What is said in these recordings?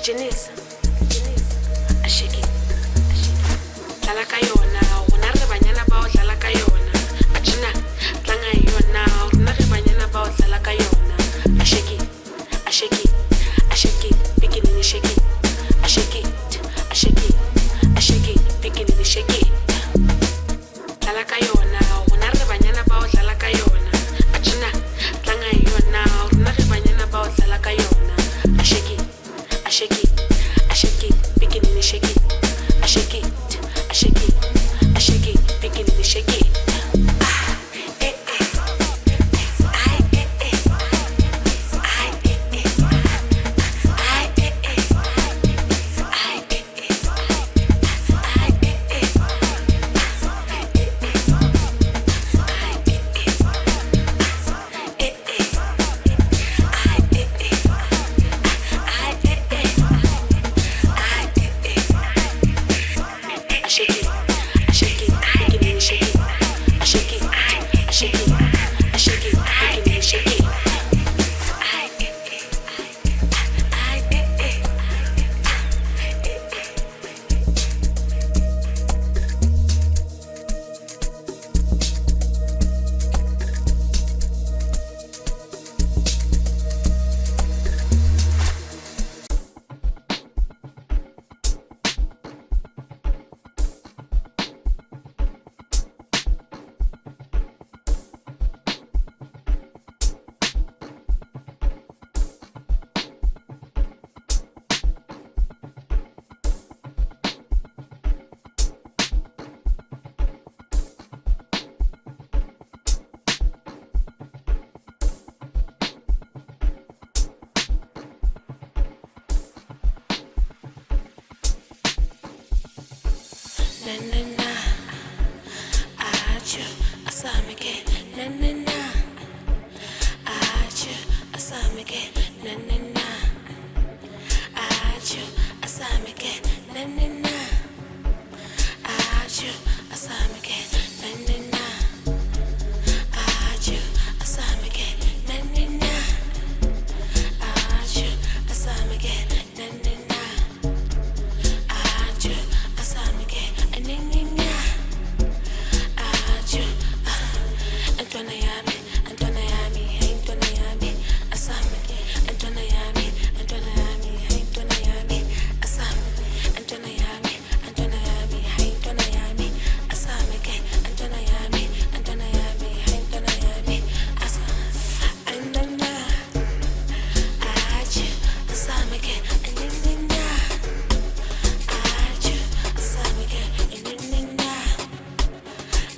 Janice, ashiki, dlala ka yona, rona re banyana ba o dlala ka yona. Ajina, tlanga yona, rona re banyana ba o dlala ka yona. Ashiki, ashiki, ashiki, beginning shake it, ashiki, ashiki, ashiki, beginning shake it. Dlala ka yona, rona re banyana ba o dlala ka yona. Ajina, tlanga yona, rona re banyana ba o dlala ka yona. Ashiki, ashiki, ashiki, beginning shake it, ashiki, ashiki, ashiki, beginning shake it. Na na na, achu asamike. Na na na, achu asamike. Na na na, achu asamike. Na na na, achu asamike. Na na na, achu asamike. Na na na, achu asamike. Na na na, achu asamike. Antona yami, Antona yami, Antona yami, asamike. Antona yami, Antona yami, Antona yami, asamike. Antona yami, Antona yami, Antona yami, asamike. Antona yami, Antona yami, Antona yami, asamike. Andana, achu, asamike. Andana, achu, asamike. Andana,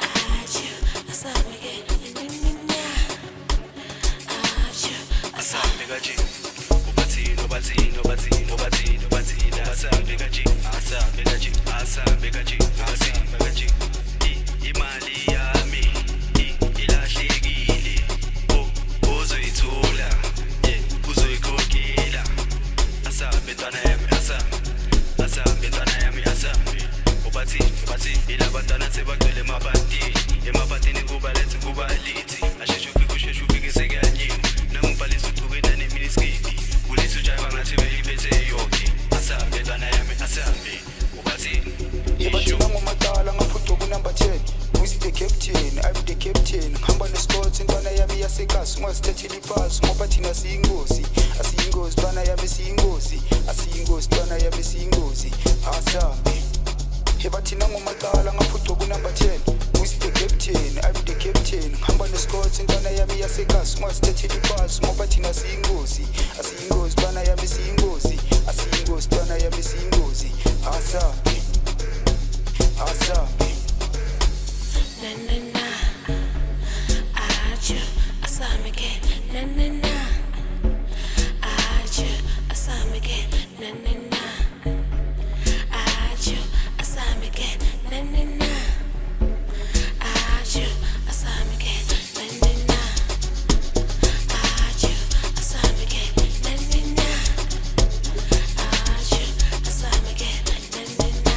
achu, asamike. Asambe kaje ubathini ubathini ubathini ubathini ubathini asambe kaje asambe kaje asambe kaje asambe kaje imali yami ilahlekile uzoyithola uzoyikhokhela asambe ntwana yami asambe ntwana yami asambe ubathini ubathini ilabantwana sebagcwele emaphatini kuba lethi kuba lithi asheshe ufike sekanye nangibhalisa uqhubena neminisketi kulethu jayva ngathi beliphethe yonke asambe ntwana yami asambe ubathini yebathina ngomadala ngaphuthwa kunumber 10 who's the captain I'm the captain ngihamba nescot intwana yami yasekasi ungazithathela iphasi ngoba thina siyingozi asiyingozi ntwana yami siyingozi asiyingozi ntwana yami siyingozi asambe yebathina ngomadala ngaphuthwa kunumber 10 who's the captain I'm the captain ngihamba nescot intwana yami yasekasi ungazithathela iphasi ngoba thina siyingozi asiyingozi ntwana yami siyingozi asiyingozi ntwana yami siyingozi asambe asambe. Na na na, achu asamike. Na na na, achu asamike. Na na na, achu asamike. Na na na, achu asamike. Na na na, achu asamike. Na na na, achu asamike. Na na na.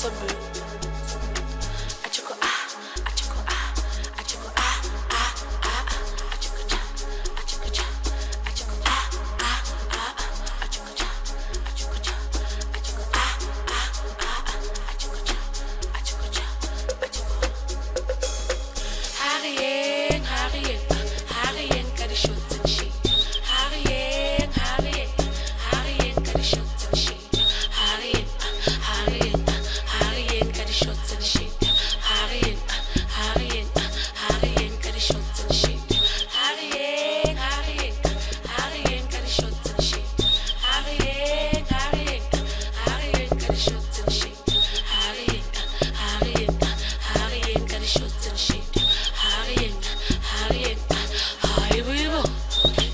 Sunbu. Achiko ah, achiko ah, achiko ah, ah, ah, achiko cha, achiko cha, achiko ah, ah, ah, achiko cha, achiko cha, achiko ah, ah, ah, achiko cha, achiko cha, achiko. Harrying, harrying, harrying, got the shots and shit. Harrying, harrying, harrying, got the shots and shit. Harrying, harrying, harrying, got the shots and shit. Harrying, harrying, harrying, got the shots and shit. Harrying, harrying, harrying, got the shots and shit. Harrying, harrying, harrying, got the shots and shit. Harrying, harrying, harrying, got the shots and shit. Harrying, harrying, hi we will.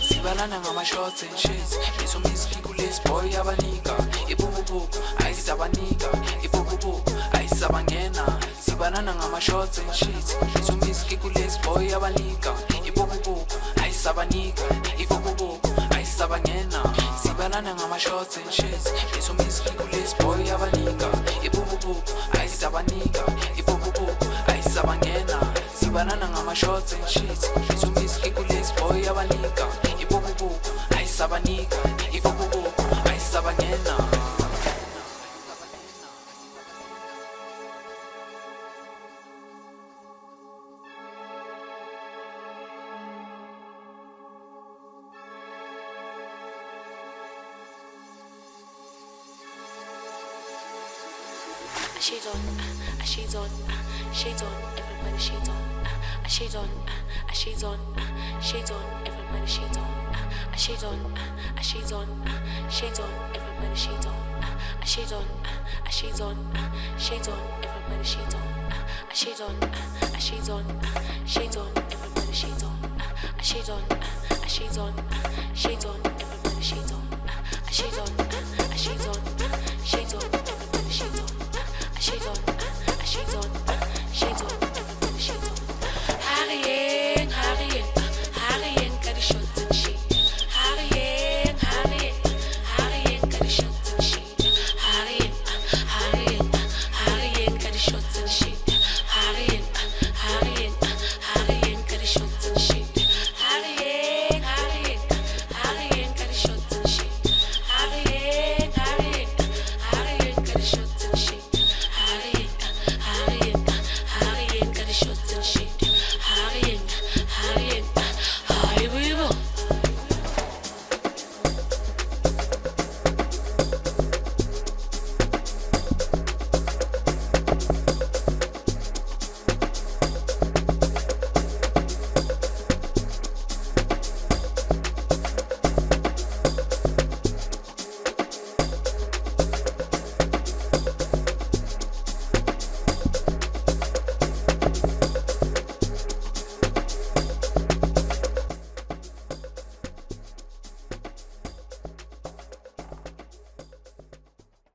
Sibalana ngama shots and shits. Miso miski kules boy abanika. Ibububu, ayisabanika. Ibububu, ayisabangena. Sibalana ngama shots and shits. Miso miski kules boy abanika. Ibububu, ayisabanika. Ibububu, ayisabangena. Sibalana ngama shots and shits. Miso miski kules boy abanika. Ibububu, ayisabanika. Ibububu, ayisabangena. Sibalana ngama shots and shits. Miso miski kules boy abanika. Ibububu, ayisabanika. Ibububu, ayisabangena. Shades on, shades on, shades on, everybody shades on, shades on, shades on, shades on, everybody shades on, shades on, shades on, shades on, everybody shades on, shades on, shades on, shades on, everybody shades on, shades on, shades on, shades on, everybody shades on, shades on, shades on, shades on, everybody shades on, shades on, shades on.